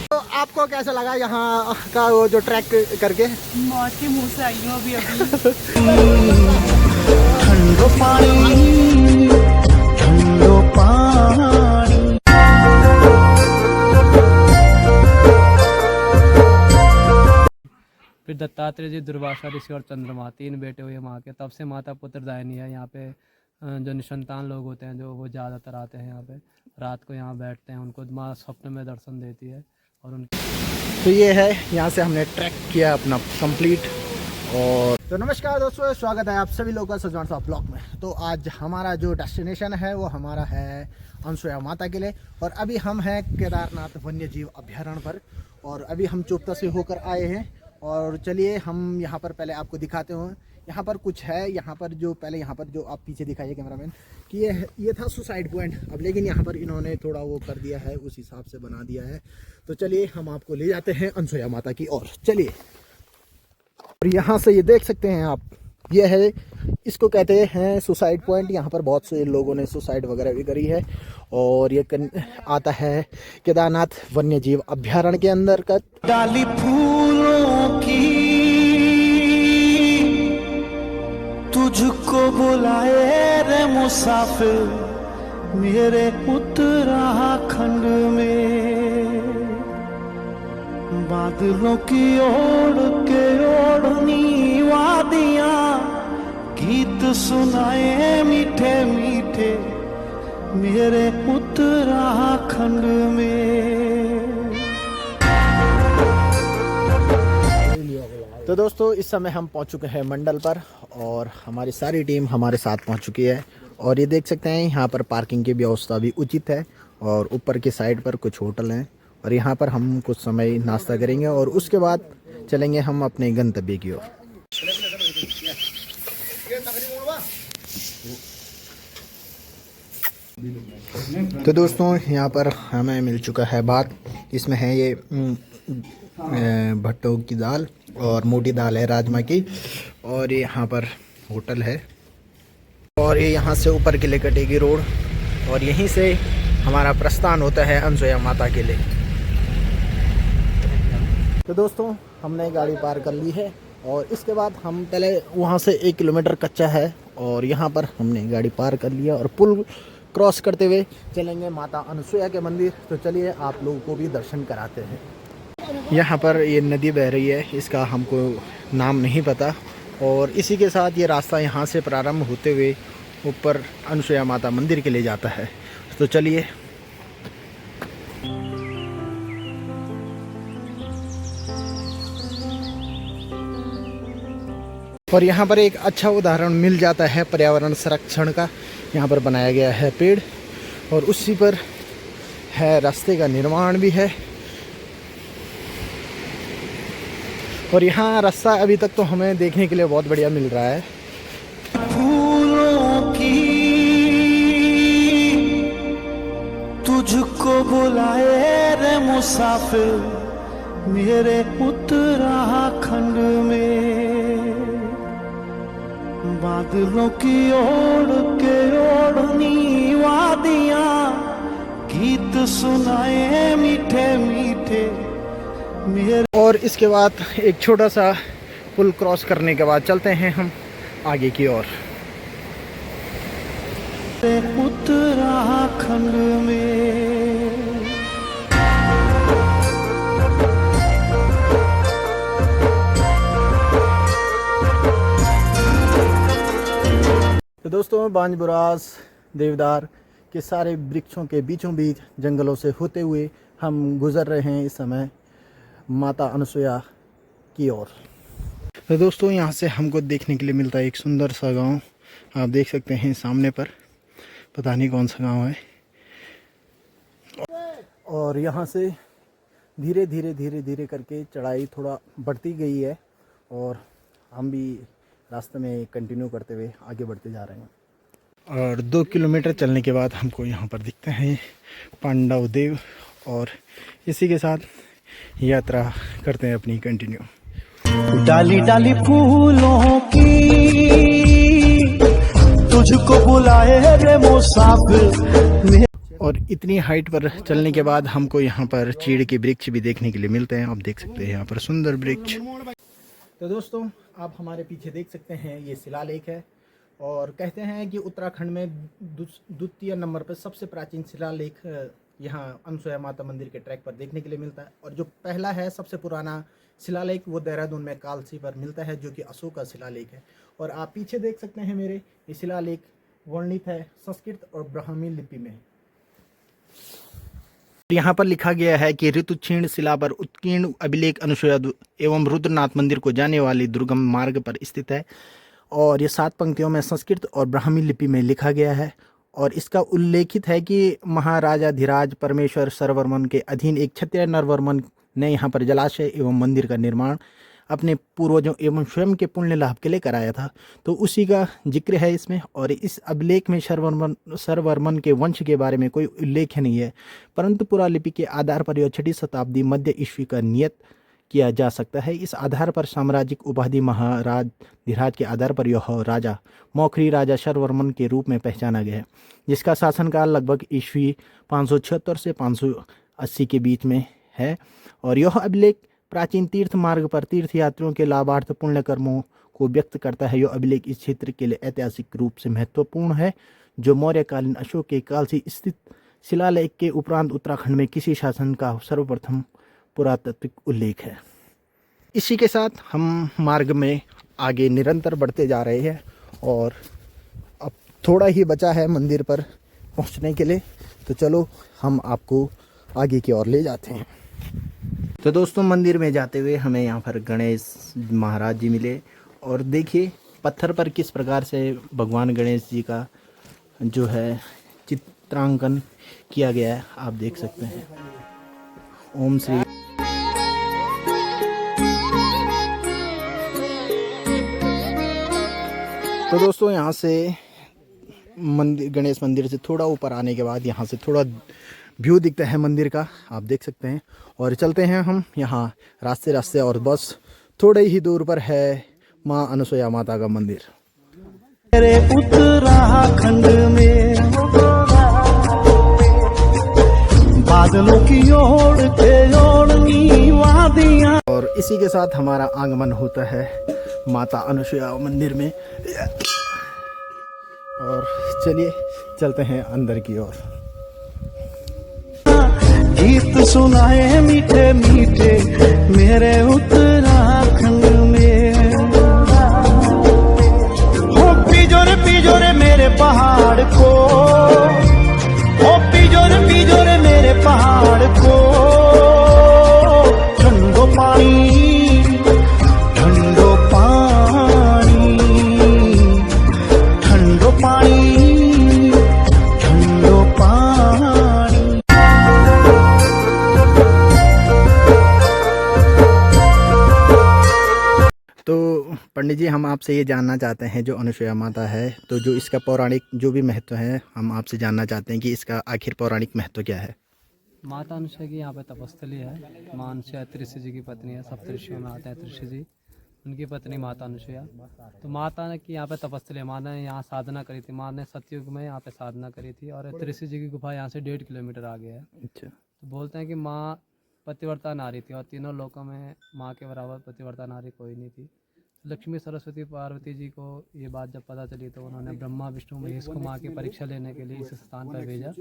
तो आपको कैसा लगा यहाँ का वो जो ट्रैक करके? मौत के मुंह से आई हूँ अभी ठंडो पानी, ठंडो पानी। फिर दत्तात्रेय जी, दुर्वासा ऋषि और चंद्रमा, 3 बेटे हुए माँ के। तब से माता पुत्र दायनी है। यहाँ पे जो निसंतान लोग होते हैं जो वो ज़्यादातर आते हैं यहाँ पे, रात को यहाँ बैठते हैं, उनको माँ स्वप्न में दर्शन देती है। और उनकी तो ये है, यहाँ से हमने ट्रैक किया अपना कंप्लीट। और तो नमस्कार दोस्तों, स्वागत है आप सभी लोगों का सजवान साहब ब्लॉग में। तो आज हमारा जो डेस्टिनेशन है वो हमारा है अनसुया माता के लिए। और अभी हम हैं केदारनाथ वन्य जीव अभ्यारण्य पर। और अभी हम चोपता से होकर आए हैं। और चलिए हम यहाँ पर पहले आपको दिखाते हैं। यहाँ पर कुछ है, यहाँ पर जो पहले यहाँ पर जो आप पीछे दिखाइए कैमरामैन कि ये था सुसाइड पॉइंट। अब लेकिन यहाँ पर इन्होंने थोड़ा वो कर दिया है, उस हिसाब से बना दिया है। तो चलिए हम आपको ले जाते हैं अनसुया माता की ओर। चलिए, और यहाँ से ये देख सकते हैं आप, ये है, इसको कहते हैं सुसाइड पॉइंट। यहाँ पर बहुत से लोगों ने सुसाइड वगैरह भी करी है। और ये आता है केदारनाथ वन्य जीव अभ्यारण्य के अंदर का। डाली फूलों की तुझको बुलाए रे मुसाफिर मेरे उत्तराखंड में, बादलों की ओढ़ के ओढ़नी वादियां गीत सुनाए मीठे मीठे मेरे उत्तराखंड में। तो दोस्तों, इस समय हम पहुंच चुके हैं मंडल पर और हमारी सारी टीम हमारे साथ पहुंच चुकी है। और ये देख सकते हैं यहाँ पर पार्किंग की व्यवस्था भी उचित है। और ऊपर की साइड पर कुछ होटल हैं। और यहाँ पर हम कुछ समय नाश्ता करेंगे और उसके बाद चलेंगे हम अपने गंतव्य की ओर। तो दोस्तों, यहाँ पर हमें मिल चुका है भात। इसमें है ये भट्टों की दाल और मोटी दाल है राजमा की। और ये यहाँ पर होटल है। और ये यहाँ से ऊपर के लिए कटेगी रोड। और यहीं से हमारा प्रस्थान होता है अनसुया माता के लिए। तो दोस्तों, हमने गाड़ी पार कर ली है। और इसके बाद हम पहले वहाँ से 1 किलोमीटर कच्चा है और यहाँ पर हमने गाड़ी पार कर लिया। और पुल क्रॉस करते हुए चलेंगे माता अनसुया के मंदिर। तो चलिए आप लोगों को भी दर्शन कराते हैं। यहाँ पर ये नदी बह रही है, इसका हमको नाम नहीं पता। और इसी के साथ ये रास्ता यहाँ से प्रारंभ होते हुए ऊपर अनसुया माता मंदिर के लिए जाता है। तो चलिए। और यहाँ पर एक अच्छा उदाहरण मिल जाता है पर्यावरण संरक्षण का। यहाँ पर बनाया गया है पेड़ और उसी पर है रास्ते का निर्माण भी है। और यहाँ रास्ता अभी तक तो हमें देखने के लिए बहुत बढ़िया मिल रहा है। फूलों की तुझको बुलाए रे मुसाफिर मेरे उत्तराखंड में, बादलों की ओढ़ के ओढ़नी वादियां गीत सुनाए मीठे मीठे मेरे। और इसके बाद एक छोटा सा पुल क्रॉस करने के बाद चलते हैं हम आगे की ओर। उत्तराखंड में तो दोस्तों, बांजबुरास देवदार के सारे वृक्षों के बीचों बीच जंगलों से होते हुए हम गुजर रहे हैं इस समय माता अनसुया की ओर। तो दोस्तों, यहाँ से हमको देखने के लिए मिलता है एक सुंदर सा गांव। आप देख सकते हैं सामने पर, पता नहीं कौन सा गांव है। और यहाँ से धीरे धीरे धीरे धीरे करके चढ़ाई थोड़ा बढ़ती गई है। और हम भी रास्ते में कंटिन्यू करते हुए आगे बढ़ते जा रहे हैं। और 2 किलोमीटर चलने के बाद हमको यहाँ पर दिखते हैं पांडव देव। और इसी के साथ यात्रा करते हैं अपनी कंटिन्यू। डाली डाली फूलों की तुझको बुलाए रे मुसाफिर। और इतनी हाइट पर चलने के बाद हमको यहाँ पर चीड़ के वृक्ष भी देखने के लिए मिलते हैं। आप देख सकते हैं यहाँ पर सुंदर वृक्ष। तो दोस्तों आप हमारे पीछे देख सकते हैं ये शिलालेख है और कहते हैं कि उत्तराखंड में द्वितीय नंबर पर सबसे प्राचीन शिलालेख यहाँ अनसुया माता मंदिर के ट्रैक पर देखने के लिए मिलता है। और जो पहला है सबसे पुराना शिलालेख वो देहरादून में कालसी पर मिलता है जो कि अशोक का शिलालेख है। और आप पीछे देख सकते हैं मेरे ये शिलालेख वर्णित है संस्कृत और ब्राह्मी लिपि में। यहाँ पर लिखा गया है कि ऋतुक्षीण शिला पर उत्कीर्ण अभिलेख अनसुया एवं रुद्रनाथ मंदिर को जाने वाली दुर्गम मार्ग पर स्थित है। और ये 7 पंक्तियों में संस्कृत और ब्राह्मी लिपि में लिखा गया है। और इसका उल्लेखित है कि महाराजाधिराज परमेश्वर सरवर्मन के अधीन एक क्षत्रिय नरवर्मन ने यहाँ पर जलाशय एवं मंदिर का निर्माण अपने पूर्वजों एवं स्वयं के पुण्य लाभ के लिए कराया था। तो उसी का जिक्र है इसमें। और इस अभिलेख में सरवर्मन के वंश के बारे में कोई उल्लेख नहीं है, परंतु पुरालिपि के आधार पर यह 6वीं शताब्दी मध्य ईस्वी का नियत किया जा सकता है। इस आधार पर साम्राज्यिक उपाधि महाराजाधिराज के आधार पर यह राजा मौखरी राजा शर्ववर्मन के रूप में पहचाना गया है, जिसका शासनकाल लगभग ईस्वी 576 से 580 के बीच में है। और यह अभिलेख प्राचीन तीर्थ मार्ग पर तीर्थयात्रियों के लाभार्थ पुण्य कर्मों को व्यक्त करता है। यह अभिलेख इस क्षेत्र के लिए ऐतिहासिक रूप से महत्वपूर्ण है, जो मौर्यकालीन अशोक के काल से स्थित शिलालेख के उपरांत उत्तराखंड में किसी शासन का सर्वप्रथम पुरातात्विक उल्लेख है। इसी के साथ हम मार्ग में आगे निरंतर बढ़ते जा रहे हैं और अब थोड़ा ही बचा है मंदिर पर पहुंचने के लिए। तो चलो हम आपको आगे की ओर ले जाते हैं। तो दोस्तों मंदिर में जाते हुए हमें यहाँ पर गणेश महाराज जी मिले और देखिए पत्थर पर किस प्रकार से भगवान गणेश जी का जो है चित्रांकन किया गया है, आप देख सकते हैं। ओम श्री। तो दोस्तों यहाँ से मंदिर गणेश मंदिर से थोड़ा ऊपर आने के बाद यहाँ से थोड़ा व्यू दिखता है मंदिर का, आप देख सकते हैं। और चलते हैं हम यहाँ रास्ते और बस थोड़े ही दूर पर है माँ अनसुया माता का मंदिर। मेरे उत्तराखंड में बादलों की ओर ओढ़नी वादियां। और इसी के साथ हमारा आगमन होता है माता अनसुया मंदिर में। और चलिए चलते हैं अंदर की ओर। गीत सुनाए मीठे मीठे मेरे उत्तराखंड में। हो पिजोरे मेरे पहाड़ को, हो पिजोरे मेरे पहाड़ को। ठंडो पानी, ठंडो पानी, ठंडो पानी, ठंडो पानी। तो पंडित जी हम आपसे ये जानना चाहते हैं जो अनसुया माता है, तो जो इसका पौराणिक जो भी महत्व है हम आपसे जानना चाहते हैं कि इसका आखिर पौराणिक महत्व क्या है। माता अनसुया की यहाँ पे तपस्थली है। माँ अनसुया त्रिषि जी की पत्नी है, सप्तऋषियों में आते हैं त्रिषि जी, उनकी पत्नी माता अनसुया। तो माता ने की यहाँ पे तपस्थली है, माँ ने यहाँ साधना करी थी। माँ ने सतयुग में यहाँ पे साधना करी थी और त्रिषि जी की गुफा यहाँ से 1.5 किलोमीटर आगे है। अच्छा। तो बोलते हैं कि माँ पतिव्रता नारी थी और तीनों लोकों में माँ के बराबर पतिव्रता नारी कोई नहीं थी। लक्ष्मी सरस्वती पार्वती जी को ये बात जब पता चली तो उन्होंने ब्रह्मा विष्णु महेश को माँ की परीक्षा लेने के लिए इस स्थान पर भेजा।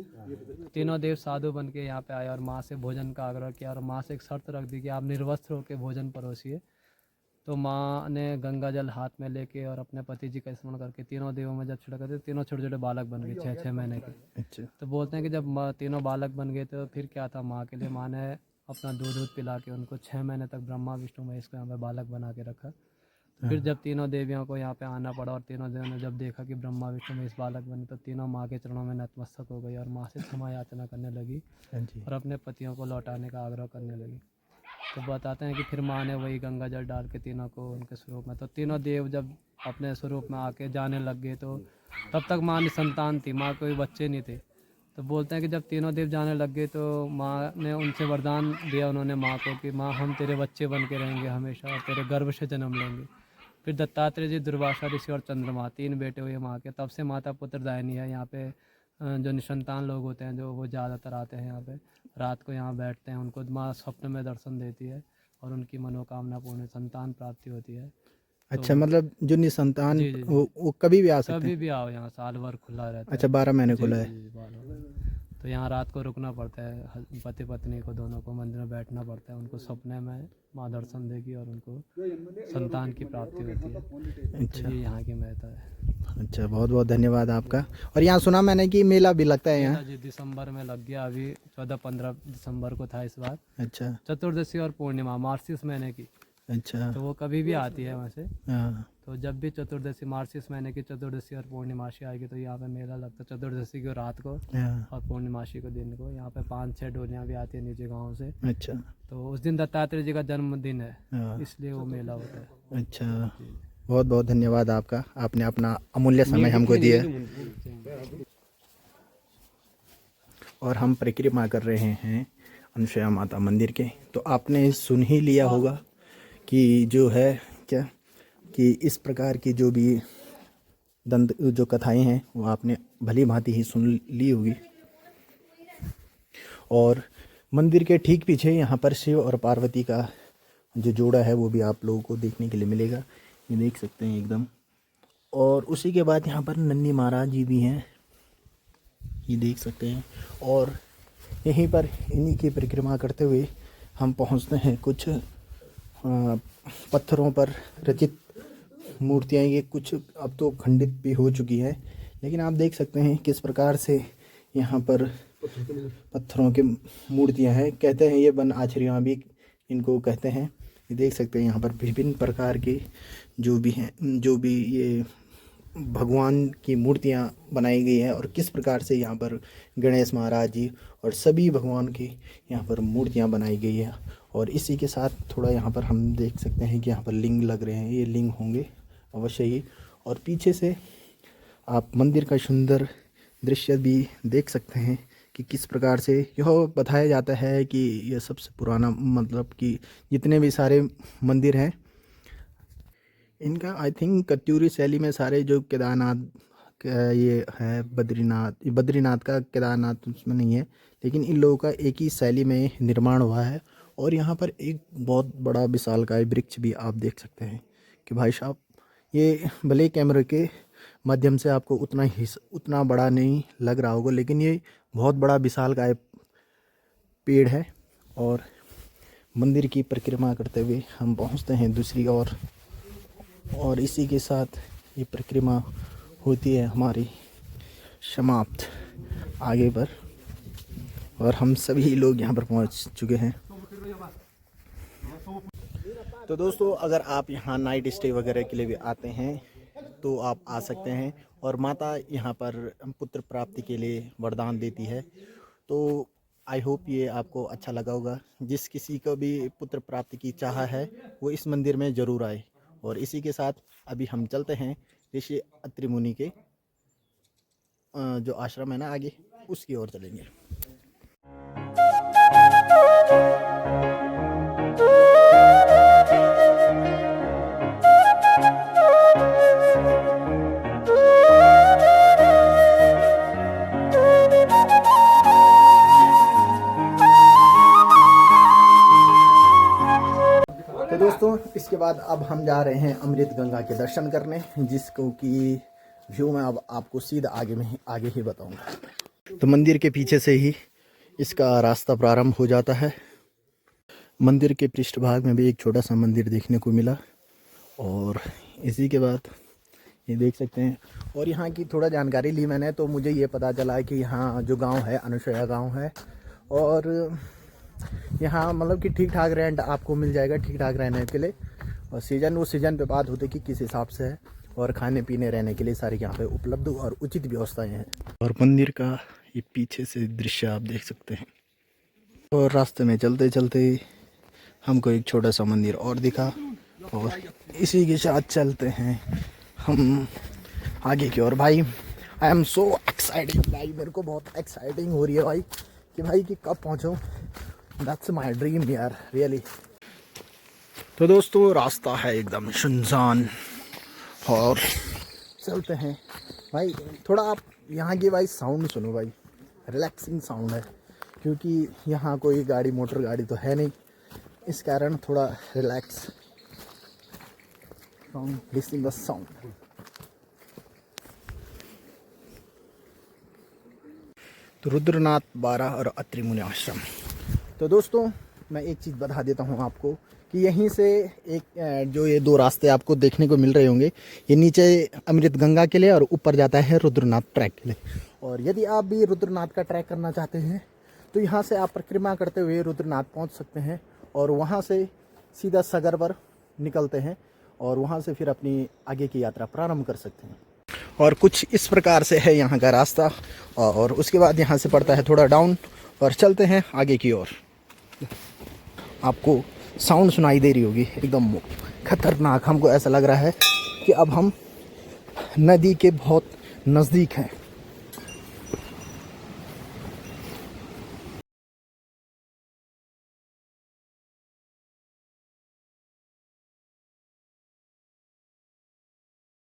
तीनों देव साधु बन के यहाँ पे आए और माँ से भोजन का आग्रह किया और माँ से एक शर्त रख दी कि आप निर्वस्त्र होकर भोजन परोसिए। तो माँ ने गंगा जल हाथ में लेके और अपने पति जी का स्मरण करके तीनों देवों में जब छिड़का थे, तीनों छोटे छोटे बालक बन गए 6-6 महीने के। अच्छा। तो बोलते हैं कि जब तीनों बालक बन गए तो फिर क्या था माँ के लिए, माँ ने अपना दूध पिला के उनको 6 महीने तक ब्रह्मा विष्णु महेश को यहाँ पे बालक बना के रखा। फिर जब तीनों देवियों को यहाँ पे आना पड़ा और तीनों देवियों ने जब देखा कि ब्रह्मा विष्णु महेश बालक बने तो तीनों माँ के चरणों में नतमस्तक हो गई और माँ से क्षमा याचना करने लगी और अपने पतियों को लौटाने का आग्रह करने लगी। तो बताते हैं कि फिर माँ ने वही गंगा जल डाल के तीनों को उनके स्वरूप में, तो तीनों देव जब अपने स्वरूप में आके जाने लग गए तो तब तक माँ निसंतान थी, माँ कोई बच्चे नहीं थे। तो बोलते हैं कि जब तीनों देव जाने लग गए तो माँ ने उनसे वरदान दिया उन्होंने माँ को कि माँ हम तेरे बच्चे बन के रहेंगे हमेशा और तेरे गर्भ से जन्म लेंगे। फिर दत्तात्रेय जी, दुर्वासा ऋषि और चंद्रमा 3 बेटे हुए माँ के। तब से माता पुत्र दायिनी है। यहाँ पे जो निसंतान लोग होते हैं जो वो ज़्यादातर आते हैं यहाँ पे, रात को यहाँ बैठते हैं, उनको माँ स्वप्न में दर्शन देती है और उनकी मनोकामना पूर्ण संतान प्राप्ति होती है। अच्छा, मतलब जो निसंतान जी, जी, जी। वो कभी भी आ सकते कभी हैं? भी आओ, यहाँ साल भर खुला रहता अच्छा, है। 12 महीने जी, खुला जी, है। जी, तो यहाँ रात को रुकना पड़ता है, पति पत्नी को दोनों को मंदिर में बैठना पड़ता है, उनको सपने में माँ दर्शन देगी और उनको संतान की प्राप्ति होती है। अच्छा तो ये यहाँ की महत्व है। अच्छा, बहुत बहुत धन्यवाद आपका। और यहाँ सुना मैंने कि मेला भी लगता है यहाँ। जी, दिसंबर में लग गया, अभी 14-15 दिसंबर को था इस बार। अच्छा चतुर्दशी और पूर्णिमा मार्चिस महीने की, अच्छा। तो वो कभी भी आती है वैसे। हाँ तो जब भी चतुर्दशी मार्चिस महीने की चतुर्दशी और पूर्णिमासी आएगी तो यहाँ पे मेला लगता है। चतुर्दशी को रात को हाँ। और पूर्णिमासी को दिन को। यहाँ पे 5-6 डोलियाँ भी आती है नीचे गांव से। अच्छा तो उस दिन दत्तात्रेय जी का जन्मदिन है, हाँ। इसलिए वो मेला होता है। अच्छा, बहुत बहुत धन्यवाद आपका, आपने अपना अमूल्य समय हमको दिया। और हम परिक्रमा कर रहे हैं अनुसुया माता मंदिर के। तो आपने सुन ही लिया होगा कि जो है क्या कि इस प्रकार की जो भी दंत जो कथाएं हैं वो आपने भली भांति ही सुन ली होगी। और मंदिर के ठीक पीछे यहाँ पर शिव और पार्वती का जो जोड़ा है वो भी आप लोगों को देखने के लिए मिलेगा, ये देख सकते हैं एकदम। और उसी के बाद यहाँ पर नन्ही महाराज जी भी हैं, ये देख सकते हैं। और यहीं पर इन्हीं की परिक्रमा करते हुए हम पहुँचते हैं कुछ पत्थरों पर रचित मूर्तियाँ। ये कुछ अब तो खंडित भी हो चुकी है, लेकिन आप देख सकते हैं किस प्रकार से यहाँ पर पत्थरों के मूर्तियाँ हैं। कहते हैं ये वन आचरियाँ भी इनको कहते हैं। ये देख सकते हैं यहाँ पर विभिन्न प्रकार के जो भी हैं, जो भी ये भगवान की मूर्तियाँ बनाई गई हैं। और किस प्रकार से यहाँ पर गणेश महाराज जी और सभी भगवान की यहाँ पर मूर्तियाँ बनाई गई है। और इसी के साथ थोड़ा यहाँ पर हम देख सकते हैं कि यहाँ पर लिंग लग रहे हैं, ये लिंग होंगे अवश्य ही। और पीछे से आप मंदिर का सुंदर दृश्य भी देख सकते हैं कि किस प्रकार से यह बताया जाता है कि यह सबसे पुराना, मतलब कि जितने भी सारे मंदिर हैं इनका आई थिंक कत्यूरी शैली में सारे, जो केदारनाथ ये है बद्रीनाथ का केदारनाथ उसमें नहीं है, लेकिन इन लोगों का एक ही शैली में निर्माण हुआ है। और यहाँ पर एक बहुत बड़ा विशालकाय वृक्ष भी आप देख सकते हैं कि भाई साहब, ये भले कैमरे के माध्यम से आपको उतना बड़ा नहीं लग रहा होगा, लेकिन ये बहुत बड़ा विशालकाय पेड़ है। और मंदिर की परिक्रमा करते हुए हम पहुँचते हैं दूसरी ओर। और इसी के साथ ये परिक्रमा होती है हमारी समाप्त आगे पर। और हम सभी लोग यहाँ पर पहुँच चुके हैं। तो दोस्तों, अगर आप यहाँ नाइट स्टे वगैरह के लिए भी आते हैं तो आप आ सकते हैं। और माता यहाँ पर पुत्र प्राप्ति के लिए वरदान देती है। तो आई होप ये आपको अच्छा लगा होगा। जिस किसी को भी पुत्र प्राप्ति की चाह है वो इस मंदिर में ज़रूर आए। और इसी के साथ अभी हम चलते हैं ऋषि अत्रि मुनि के जो आश्रम है ना आगे, उसकी ओर चलेंगे। तो दोस्तों, इसके बाद अब हम जा रहे हैं अमृत गंगा के दर्शन करने, जिसको कि व्यू मैं अब आपको सीधा आगे ही बताऊंगा। तो मंदिर के पीछे से ही इसका रास्ता प्रारंभ हो जाता है। मंदिर के पृष्ठभाग में भी एक छोटा सा मंदिर देखने को मिला। और इसी के बाद ये देख सकते हैं। और यहाँ की थोड़ा जानकारी ली मैंने, तो मुझे ये पता चला कि यहाँ जो गांव है अनुसुया गांव है। और यहाँ मतलब कि ठीक ठाक रेंट आपको मिल जाएगा, ठीक ठाक रहने के लिए। और सीज़न पे बात होती है कि किस हिसाब से है। और खाने पीने रहने के लिए सारी यहाँ पे उपलब्ध और उचित व्यवस्थाएं हैं। और मंदिर का ये पीछे से दृश्य आप देख सकते हैं। और रास्ते में चलते चलते हमको एक छोटा सा मंदिर और दिखा। और इसी के साथ चलते हैं हम आगे की ओर। भाई आई एम सो एक्साइटेड, भाई मेरे को बहुत एक्साइटिंग हो रही है भाई कि कब पहुँचूँ। दैट्स माय ड्रीम यार, रियली। तो दोस्तों, रास्ता है एकदम सुनसान और चलते हैं। भाई थोड़ा आप यहाँ की भाई साउंड सुनो भाई, रिलैक्सिंग साउंड है, क्योंकि यहाँ कोई गाड़ी मोटर गाड़ी तो है नहीं, इस कारण थोड़ा relax sound, listening the sound. तो रुद्रनाथ 12 और अत्रि मुनि आश्रम। तो दोस्तों मैं एक चीज़ बता देता हूँ आपको कि यहीं से एक जो ये दो रास्ते आपको देखने को मिल रहे होंगे, ये नीचे अमृत गंगा के लिए और ऊपर जाता है रुद्रनाथ ट्रैक के लिए। और यदि आप भी रुद्रनाथ का ट्रैक करना चाहते हैं तो यहाँ से आप परिक्रमा करते हुए रुद्रनाथ पहुँच सकते हैं और वहाँ से सीधा सगर पर निकलते हैं और वहाँ से फिर अपनी आगे की यात्रा प्रारंभ कर सकते हैं। और कुछ इस प्रकार से है यहाँ का रास्ता, और उसके बाद यहाँ से पड़ता है थोड़ा डाउन और चलते हैं आगे की ओर। आपको साउंड सुनाई दे रही होगी, एकदम खतरनाक। हमको ऐसा लग रहा है कि अब हम नदी के बहुत नज़दीक हैं।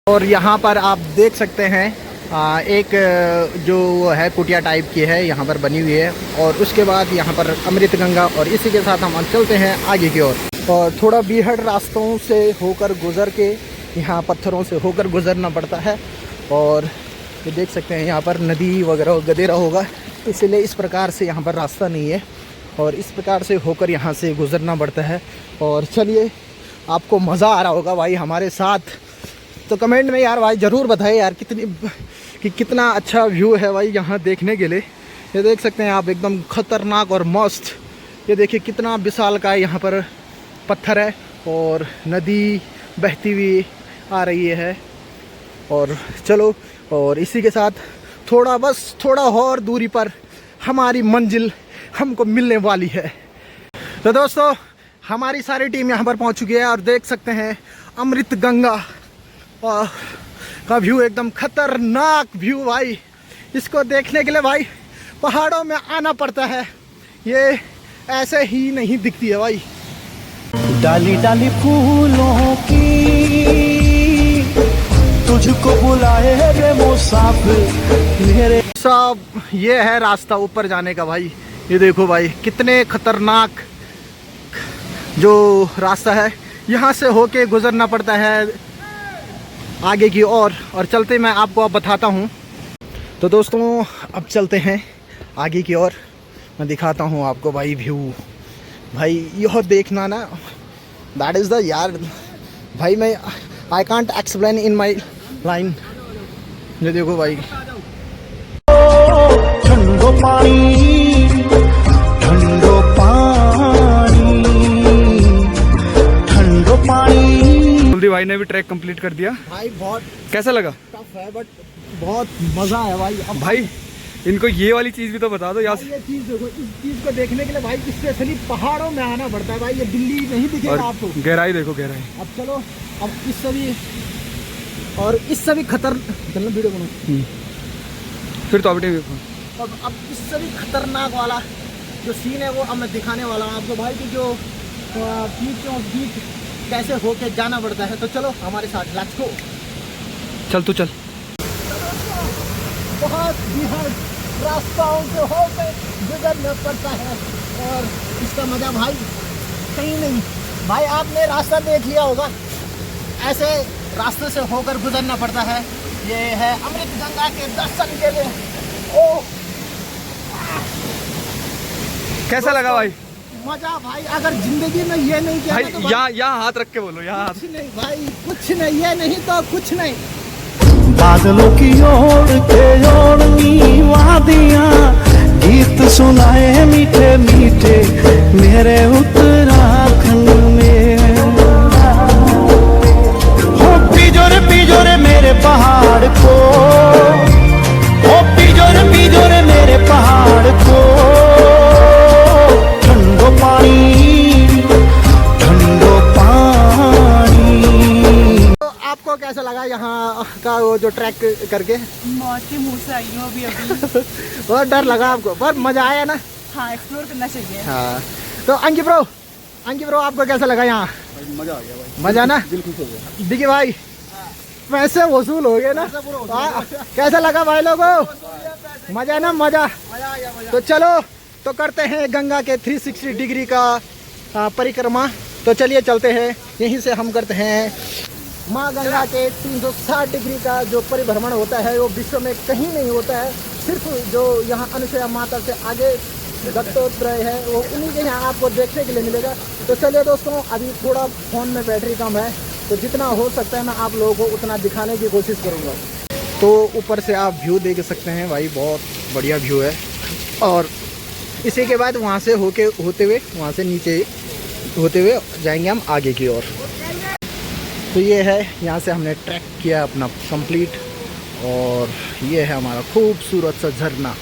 और यहाँ पर आप देख सकते हैं एक जो है कुटिया टाइप की है यहाँ पर बनी हुई है, और उसके बाद यहाँ पर अमृत गंगा, और इसी के साथ हम चलते हैं आगे की ओर। और थोड़ा बीहड़ रास्तों से होकर गुज़र के, यहाँ पत्थरों से होकर गुज़रना पड़ता है। और ये देख सकते हैं यहाँ पर नदी वगैरह गदेरा होगा, इसलिए इस प्रकार से यहाँ पर रास्ता नहीं है और इस प्रकार से होकर यहाँ से गुज़रना पड़ता है। और चलिए, आपको मज़ा आ रहा होगा भाई हमारे साथ, तो कमेंट में यार भाई ज़रूर बताएं यार कितना अच्छा व्यू है भाई यहाँ देखने के लिए। ये देख सकते हैं आप, एकदम खतरनाक और मस्त। ये देखिए कितना विशाल का यहाँ पर पत्थर है और नदी बहती हुई आ रही है। और चलो, और इसी के साथ थोड़ा और दूरी पर हमारी मंजिल हमको मिलने वाली है। तो दोस्तों हमारी सारी टीम यहाँ पर पहुँच चुकी है और देख सकते हैं अमृत गंगा का व्यू, एकदम खतरनाक व्यू भाई। इसको देखने के लिए भाई पहाड़ों में आना पड़ता है, ये ऐसे ही नहीं दिखती है भाई। डाली डाली फूलों की तुझको बुलाए रे मुसाफिर मेरे। सब ये है रास्ता ऊपर जाने का भाई। ये देखो भाई कितने खतरनाक जो रास्ता है, यहाँ से होके गुजरना पड़ता है आगे की ओर। और चलते मैं आपको अब बताता हूँ। तो दोस्तों अब चलते हैं आगे की ओर, मैं दिखाता हूँ आपको भाई व्यू। भाई यह देखना ना, दैट इज़ द यार भाई, मैं I can't explain in my line. ये देखो भाई, ठंडो पानी ठंडो पानी ठंडो पानी। कुलदीप भाई ने भी ट्रैक कंप्लीट कर दिया भाई बहुत कैसा लगा? टफ है बट बहुत मज़ा है भाई। अब भाई इनको ये वाली चीज़ भी तो बता दो यहाँ से। ये चीज़ देखो, इस चीज़ को देखने के लिए भाई स्पेशली पहाड़ों में आना पड़ता है भाई। ये दिल्ली नहीं दिखेगा आपको। गहराई देखो, गहराई। अब चलो, अब इससे भी खतर चलना वीडियो बनो फिर तो अब इससे भी खतरनाक वाला जो सीन है वो अब मैं दिखाने वाला हूँ आपको भाई, कि जो बीच कैसे होके जाना पड़ता है। तो चलो हमारे साथ, लेट्स गो। चल तू चल। बहुत बेहद रास्ताओं से होकर गुजरना पड़ता है और इसका मजा भाई कहीं नहीं। भाई आपने रास्ता देख लिया होगा, ऐसे रास्ते से होकर गुजरना पड़ता है। ये है अमृत गंगा के दर्शन के लिए। ओह कैसा लगा भाई? मजा भाई, अगर जिंदगी में ये नहीं किया भाई तो यहाँ हाथ रख के बोलो, यहाँ हाथ। कुछ नहीं भाई, कुछ नहीं, ये नहीं तो कुछ नहीं। बादलों की ओर के ओढ़नी वादियां गीत सुनाए मीठे मीठे मेरे उत्तराखंड में। हो पिजोरे मेरे पहाड़ को, हो पिजोरे मेरे पहाड़ को। ठंडो पानी ठंडो पानी। तो आपको कैसा लगा यहाँ का वो जो ट्रैक करके? मौत के मुंह से आई हूँ अभी। बहुत डर लगा आपको, बहुत मजा आया ना? हाँ, एक्सप्लोर करना चाहिए। हाँ। तो अंकित ब्रो आपको कैसा लगा यहाँ? मजा आ गया भाई, मजा ना? बिल्कुल सही है। दिखी भाई पैसे वसूल हो गए ना। कैसा लगा भाई लोगों? मजा ना मजा। तो चलो तो करते हैं गंगा के 360 डिग्री का परिक्रमा। तो चलिए चलते हैं, यहीं से हम करते हैं माँ गंगा के 360 डिग्री का जो परिभ्रमण होता है वो विश्व में कहीं नहीं होता है, सिर्फ जो यहाँ अनुसुईया माता से आगे दत्तात्रेय है वो उन्हीं के यहाँ आपको देखने के लिए मिलेगा। तो चलिए दोस्तों, अभी थोड़ा फ़ोन में बैटरी कम है तो जितना हो सकता है मैं आप लोगों को उतना दिखाने की कोशिश करूँगा। तो ऊपर से आप व्यू देख सकते हैं भाई, बहुत बढ़िया व्यू है। और इसी के बाद वहाँ से होते हुए वहाँ से नीचे होते हुए जाएंगे हम आगे की ओर। तो ये है, यहाँ से हमने ट्रैक किया अपना कंप्लीट, और ये है हमारा खूबसूरत सा झरना।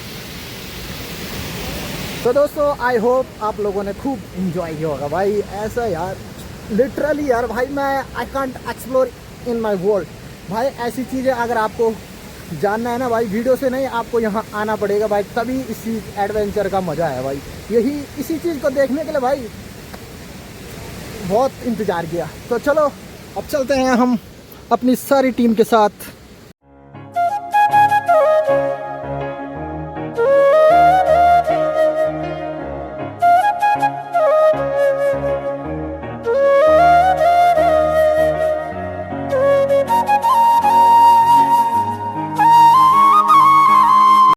तो दोस्तों आई होप आप लोगों ने खूब इंजॉय किया होगा भाई। ऐसा यार लिटरली यार भाई, मैं I can't explore in my world भाई। ऐसी चीज़ें अगर आपको जानना है ना भाई, वीडियो से नहीं, आपको यहाँ आना पड़ेगा भाई, तभी इसी एडवेंचर का मज़ा है भाई। यही इसी चीज़ को देखने के लिए भाई बहुत इंतज़ार किया। तो चलो अब चलते हैं हम अपनी सारी टीम के साथ